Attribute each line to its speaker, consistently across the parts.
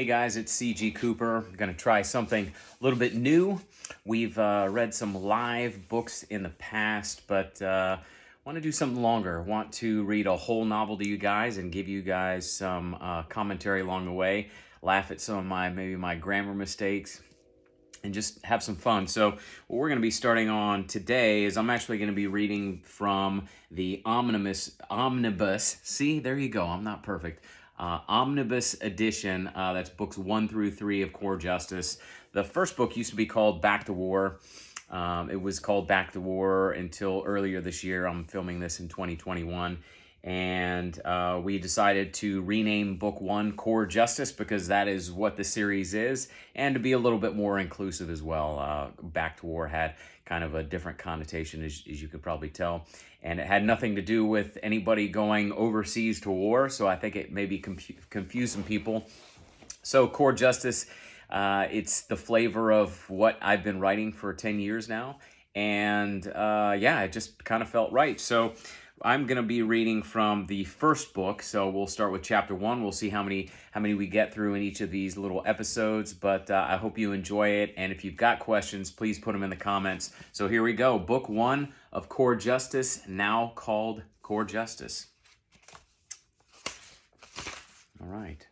Speaker 1: Hey guys, it's CG Cooper. I'm going to try something a little bit new. We've read some live books in the past, but want to do something longer. Want to read a whole novel to you guys and give you guys some commentary along the way. Laugh at some of my grammar mistakes and just have some fun. So what we're going to be starting on today is I'm actually going to be reading from the omnibus. See, there you go. I'm not perfect. Omnibus edition. That's books 1 through 3 of Core Justice. The first book used to be called Back to War. It was called Back to War until earlier this year. I'm filming this in 2021. And we decided to rename book 1 Core Justice because that is what the series is, and to be a little bit more inclusive as well. Back to War had kind of a different connotation, as you could probably tell, and it had nothing to do with anybody going overseas to war, so I think it maybe confused some people. So Core Justice, it's the flavor of what I've been writing for 10 years now, and yeah, it just kind of felt right. So I'm going to be reading from the first book, so we'll start with chapter 1. We'll see how many we get through in each of these little episodes, but I hope you enjoy it, and if you've got questions, please put them in the comments. So here we go, book 1 of Core Justice, now called Core Justice. All right.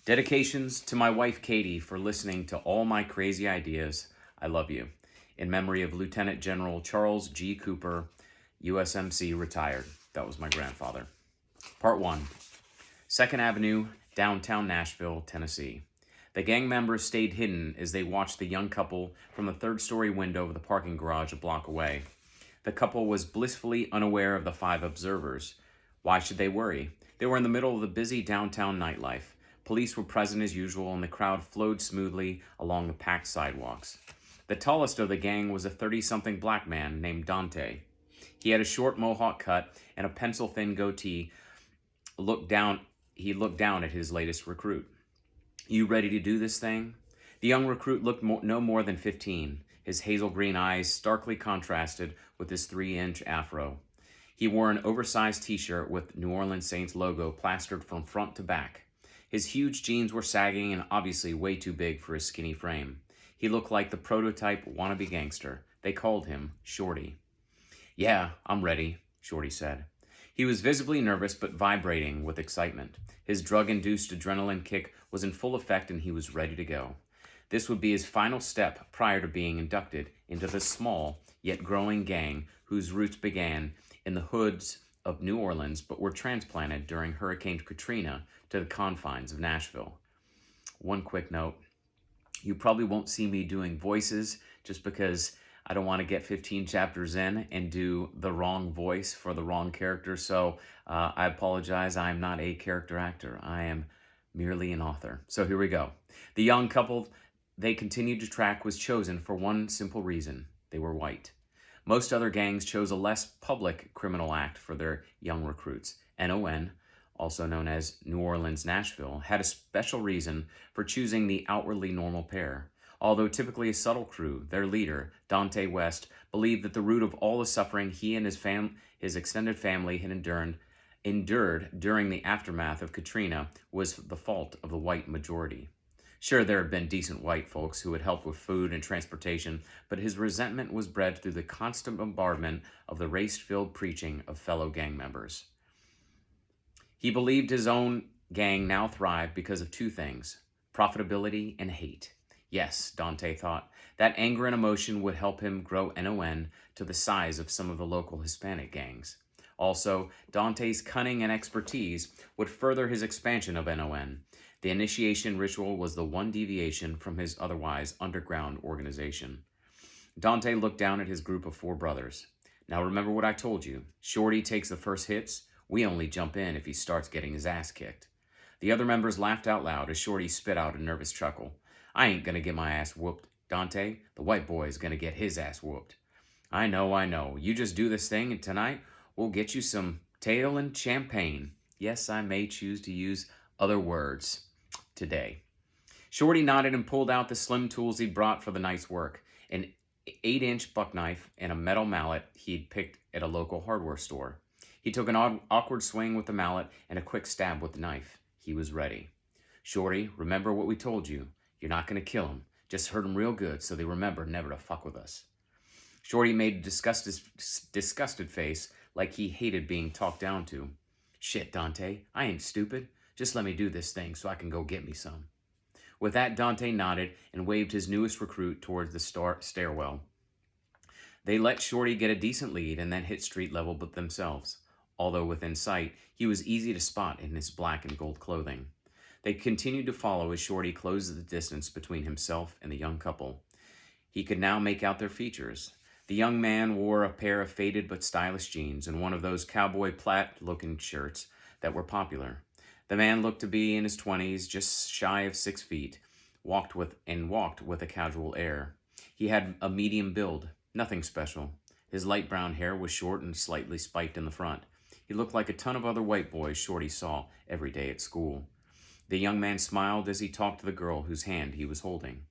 Speaker 1: Dedications to my wife, Katie, for listening to all my crazy ideas. I love you. In memory of Lieutenant General Charles G. Cooper, USMC, retired. That was my grandfather. Part 1. 2nd Avenue, downtown Nashville, Tennessee. The gang members stayed hidden as they watched the young couple from the third-story window of the parking garage a block away. The couple was blissfully unaware of the 5 observers. Why should they worry? They were in the middle of the busy downtown nightlife. Police were present as usual, and the crowd flowed smoothly along the packed sidewalks. The tallest of the gang was a 30-something black man named Dante. He had a short mohawk cut and a pencil-thin goatee. He looked down at his latest recruit. You ready to do this thing? The young recruit looked no more than 15. His hazel green eyes starkly contrasted with his 3-inch afro. He wore an oversized t-shirt with New Orleans Saints logo plastered from front to back. His huge jeans were sagging and obviously way too big for his skinny frame. He looked like the prototype wannabe gangster. They called him Shorty. Yeah, I'm ready, Shorty said. He was visibly nervous but vibrating with excitement. His drug-induced adrenaline kick was in full effect and he was ready to go. This would be his final step prior to being inducted into the small yet growing gang whose roots began in the hoods of New Orleans but were transplanted during Hurricane Katrina to the confines of Nashville. One quick note, you probably won't see me doing voices just because I don't want to get 15 chapters in and do the wrong voice for the wrong character, so I apologize. I am not a character actor. I am merely an author. So here we go. The young couple they continued to track was chosen for one simple reason. They were white. Most other gangs chose a less public criminal act for their young recruits. NON, also known as New Orleans Nashville, had a special reason for choosing the outwardly normal pair. Although typically a subtle crew, their leader, Dante West, believed that the root of all the suffering he and his extended family had endured during the aftermath of Katrina was the fault of the white majority. Sure, there had been decent white folks who had helped with food and transportation, but his resentment was bred through the constant bombardment of the race-filled preaching of fellow gang members. He believed his own gang now thrived because of 2 things, profitability and hate. Yes, Dante thought, that anger and emotion would help him grow NON to the size of some of the local Hispanic gangs. Also, Dante's cunning and expertise would further his expansion of NON. The initiation ritual was the one deviation from his otherwise underground organization. Dante looked down at his group of 4 brothers. Now remember what I told you. Shorty takes the first hits. We only jump in if he starts getting his ass kicked. The other members laughed out loud as Shorty spit out a nervous chuckle. I ain't gonna get my ass whooped, Dante. The white boy is gonna get his ass whooped. I know. You just do this thing and tonight we'll get you some tail and champagne. Yes, I may choose to use other words today. Shorty nodded and pulled out the slim tools he'd brought for the night's work. An 8-inch buck knife and a metal mallet he'd picked at a local hardware store. He took an awkward swing with the mallet and a quick stab with the knife. He was ready. Shorty, remember what we told you. You're not going to kill him. Just hurt him real good so they remember never to fuck with us. Shorty made a disgusted face like he hated being talked down to. Shit, Dante, I ain't stupid. Just let me do this thing so I can go get me some. With that, Dante nodded and waved his newest recruit towards the stairwell. They let Shorty get a decent lead and then hit street level but themselves. Although within sight, he was easy to spot in his black and gold clothing. They continued to follow as Shorty closed the distance between himself and the young couple. He could now make out their features. The young man wore a pair of faded but stylish jeans and one of those cowboy plaid-looking shirts that were popular. The man looked to be in his 20s, just shy of 6 feet, walked with a casual air. He had a medium build, nothing special. His light brown hair was short and slightly spiked in the front. He looked like a ton of other white boys Shorty saw every day at school. The young man smiled as he talked to the girl whose hand he was holding.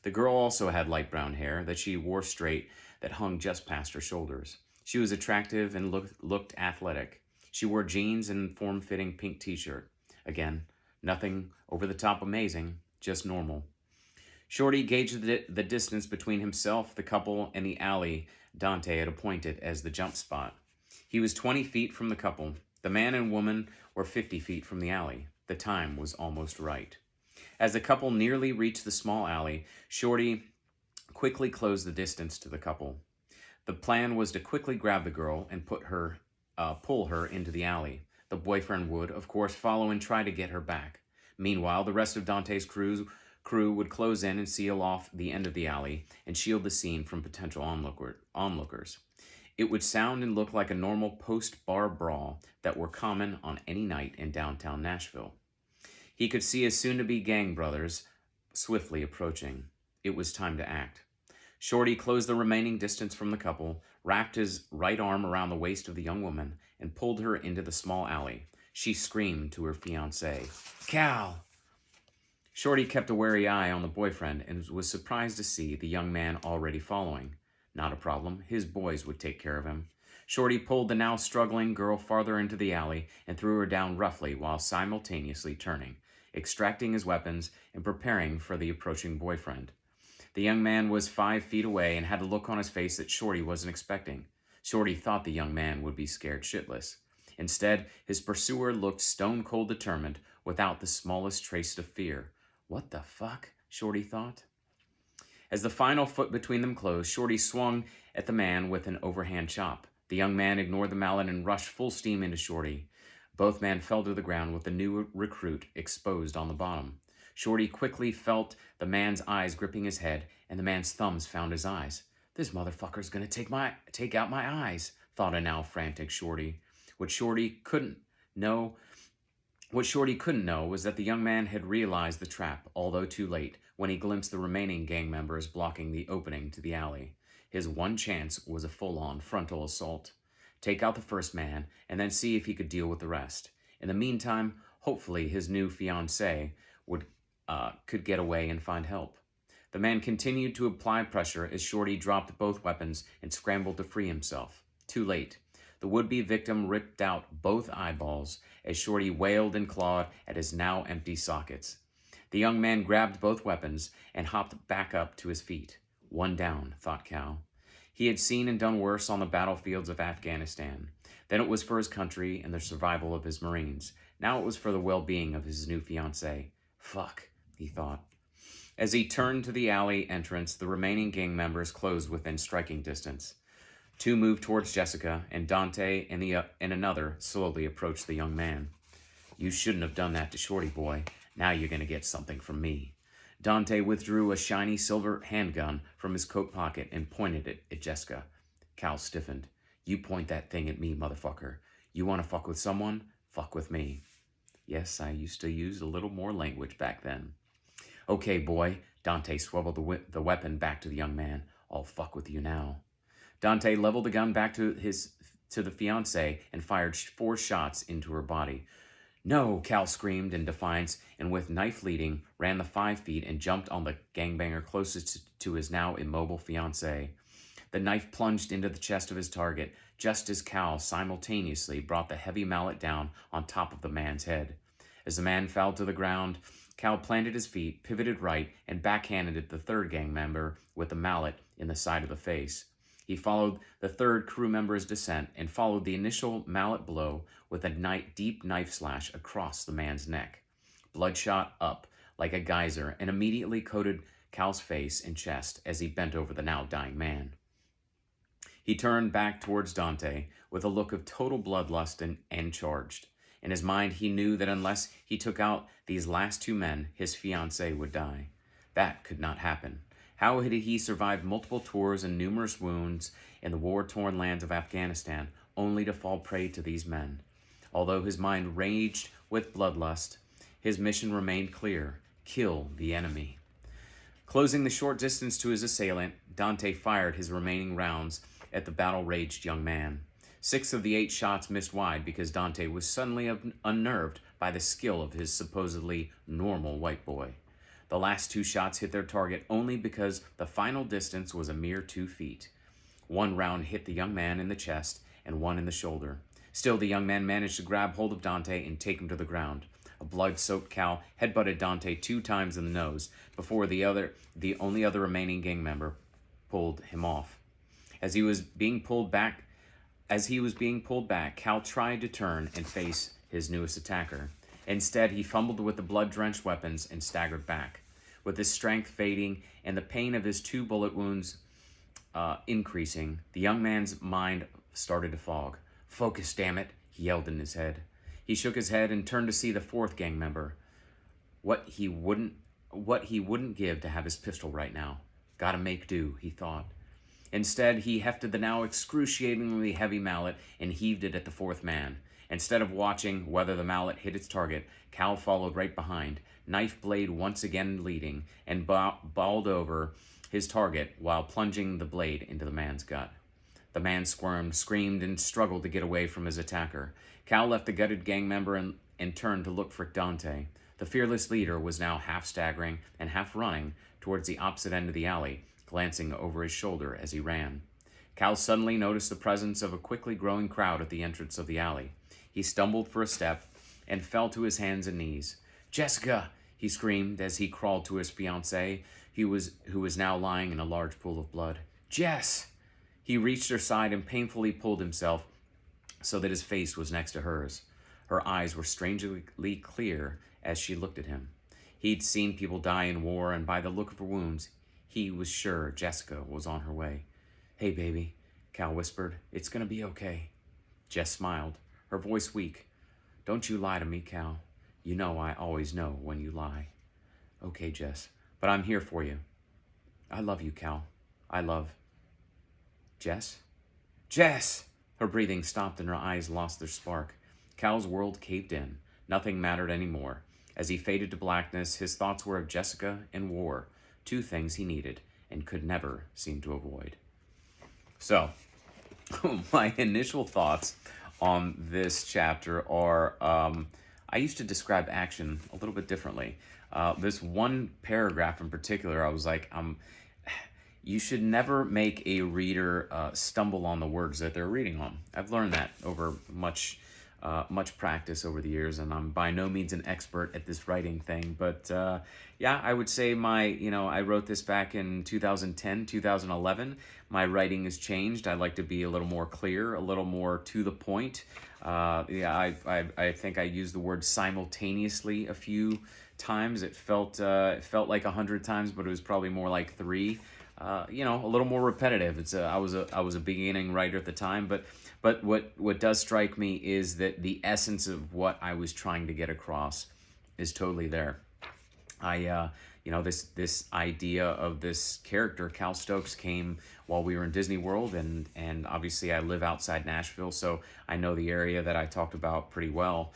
Speaker 1: The girl also had light brown hair that she wore straight that hung just past her shoulders. She was attractive and looked athletic. She wore jeans and form-fitting pink t-shirt. Again, nothing over-the-top amazing, just normal. Shorty gauged the distance between himself, the couple, and the alley Dante had appointed as the jump spot. He was 20 feet from the couple. The man and woman were 50 feet from the alley. The time was almost right. As the couple nearly reached the small alley, Shorty quickly closed the distance to the couple. The plan was to quickly grab the girl and pull her into the alley. The boyfriend would, of course, follow and try to get her back. Meanwhile, the rest of Dante's crew would close in and seal off the end of the alley and shield the scene from potential onlookers. It would sound and look like a normal post-bar brawl that were common on any night in downtown Nashville. He could see his soon-to-be gang brothers swiftly approaching. It was time to act. Shorty closed the remaining distance from the couple, wrapped his right arm around the waist of the young woman, and pulled her into the small alley. She screamed to her fiancé, "Cal!" Shorty kept a wary eye on the boyfriend and was surprised to see the young man already following. Not a problem. His boys would take care of him. Shorty pulled the now struggling girl farther into the alley and threw her down roughly while simultaneously turning, extracting his weapons, and preparing for the approaching boyfriend. The young man was 5 feet away and had a look on his face that Shorty wasn't expecting. Shorty thought the young man would be scared shitless. Instead, his pursuer looked stone-cold determined, without the smallest trace of fear. What the fuck? Shorty thought. As the final foot between them closed, Shorty swung at the man with an overhand chop. The young man ignored the mallet and rushed full steam into Shorty. Both men fell to the ground with the new recruit exposed on the bottom. Shorty quickly felt the man's eyes gripping his head, and the man's thumbs found his eyes. This motherfucker's gonna take out my eyes, thought a now frantic Shorty. What Shorty couldn't know was that the young man had realized the trap, although too late, when he glimpsed the remaining gang members blocking the opening to the alley. His one chance was a full-on frontal assault. Take out the first man, and then see if he could deal with the rest. In the meantime, hopefully his new fiancée could get away and find help. The man continued to apply pressure as Shorty dropped both weapons and scrambled to free himself. Too late. The would-be victim ripped out both eyeballs as Shorty wailed and clawed at his now empty sockets. The young man grabbed both weapons and hopped back up to his feet. One down, thought Cal. He had seen and done worse on the battlefields of Afghanistan. Then it was for his country and the survival of his Marines. Now it was for the well-being of his new fiancée. Fuck, he thought. As he turned to the alley entrance, the remaining gang members closed within striking distance. Two moved towards Jessica, and Dante and another slowly approached the young man. You shouldn't have done that to Shorty, boy. Now you're going to get something from me. Dante withdrew a shiny silver handgun from his coat pocket and pointed it at Jessica. Cal stiffened. You point that thing at me, motherfucker. You want to fuck with someone? Fuck with me. Yes, I used to use a little more language back then. Okay, boy. Dante swiveled the weapon back to the young man. I'll fuck with you now. Dante leveled the gun back to the fiancée and fired 4 shots into her body. No, Cal screamed in defiance, and with knife leading, ran the 5 feet and jumped on the gangbanger closest to his now immobile fiancée. The knife plunged into the chest of his target, just as Cal simultaneously brought the heavy mallet down on top of the man's head. As the man fell to the ground, Cal planted his feet, pivoted right, and backhanded the third gang member with a mallet in the side of the face. He followed the third crew member's descent and followed the initial mallet blow with a deep knife slash across the man's neck. Blood shot up like a geyser and immediately coated Cal's face and chest as he bent over the now dying man. He turned back towards Dante with a look of total bloodlust and charged. In his mind, he knew that unless he took out these last two men, his fiancée would die. That could not happen. How had he survived multiple tours and numerous wounds in the war-torn lands of Afghanistan, only to fall prey to these men? Although his mind raged with bloodlust, his mission remained clear: kill the enemy. Closing the short distance to his assailant, Dante fired his remaining rounds at the battle-raged young man. 6 of the 8 shots missed wide because Dante was suddenly unnerved by the skill of his supposedly normal white boy. The last 2 shots hit their target only because the final distance was a mere 2 feet. 1 round hit the young man in the chest and 1 in the shoulder. Still, the young man managed to grab hold of Dante and take him to the ground. A blood-soaked Cal headbutted Dante 2 times in the nose before the only other remaining gang member pulled him off. As he was being pulled back, Cal tried to turn and face his newest attacker. Instead, he fumbled with the blood-drenched weapons and staggered back. With his strength fading and the pain of his 2 bullet wounds increasing, the young man's mind started to fog. "Focus, damn it," he yelled in his head. He shook his head and turned to see the 4th gang member. What he wouldn't give to have his pistol right now. Gotta make do, he thought. Instead, he hefted the now excruciatingly heavy mallet and heaved it at the 4th man. Instead of watching whether the mallet hit its target, Cal followed right behind, knife blade once again leading, and bowled over his target while plunging the blade into the man's gut. The man squirmed, screamed, and struggled to get away from his attacker. Cal left the gutted gang member and turned to look for Dante. The fearless leader was now half staggering and half running towards the opposite end of the alley, glancing over his shoulder as he ran. Cal suddenly noticed the presence of a quickly growing crowd at the entrance of the alley. He stumbled for a step and fell to his hands and knees. "Jessica!" he screamed as he crawled to his fiancée, who was now lying in a large pool of blood. "Jess!" He reached her side and painfully pulled himself so that his face was next to hers. Her eyes were strangely clear as she looked at him. He'd seen people die in war, and by the look of her wounds, he was sure Jessica was on her way. "Hey, baby," Cal whispered. "It's gonna be okay." Jess smiled, her voice weak. "Don't you lie to me, Cal. You know I always know when you lie." "Okay, Jess, but I'm here for you." "I love you, Cal. I love..." "Jess? Jess!" Her breathing stopped and her eyes lost their spark. Cal's world caved in. Nothing mattered anymore. As he faded to blackness, his thoughts were of Jessica and war, 2 things he needed and could never seem to avoid. So, my initial thoughts on this chapter are, I used to describe action a little bit differently. This one paragraph in particular, I was like, you should never make a reader stumble on the words that they're reading on. I've learned that over much practice over the years, and I'm by no means an expert at this writing thing. But yeah, I would say I wrote this back in 2010, 2011. My writing has changed. I like to be a little more clear, a little more to the point. Yeah, I think I used the word simultaneously a few times. It felt like 100 times, but it was probably more like 3. A little more repetitive. I was a beginning writer at the time, but what does strike me is that the essence of what I was trying to get across is totally there. This idea of this character, Cal Stokes, came while we were in Disney World, and obviously I live outside Nashville, so I know the area that I talked about pretty well.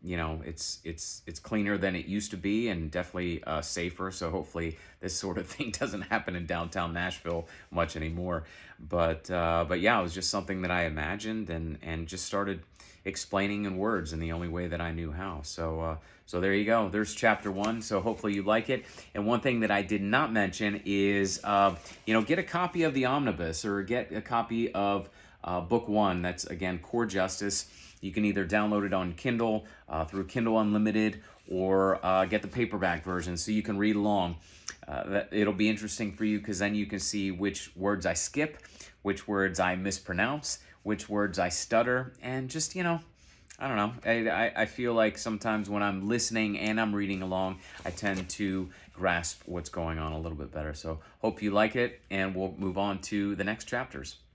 Speaker 1: It's cleaner than it used to be, and definitely safer. So hopefully this sort of thing doesn't happen in downtown Nashville much anymore. But yeah, it was just something that I imagined and just started explaining in words in the only way that I knew how. So there you go. There's chapter 1. So hopefully you like it. And one thing that I did not mention is, get a copy of the omnibus or get a copy of book 1. That's, again, Core Justice. You can either download it on Kindle through Kindle Unlimited, or get the paperback version so you can read along. It'll be interesting for you because then you can see which words I skip, which words I mispronounce, which words I stutter, and just, I don't know. I feel like sometimes when I'm listening and I'm reading along, I tend to grasp what's going on a little bit better. So hope you like it, and we'll move on to the next chapters.